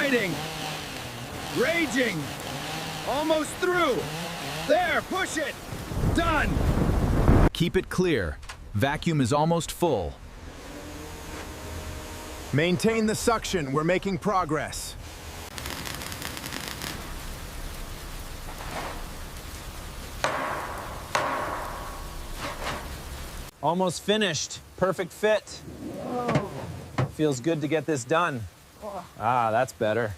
Igniting. Raging. Almost through. There, push it. Done. Keep it clear. Vacuum is almost full. Maintain the suction. We're making progress. Almost finished. Perfect fit. Feels good to get this done. Ah, that's better.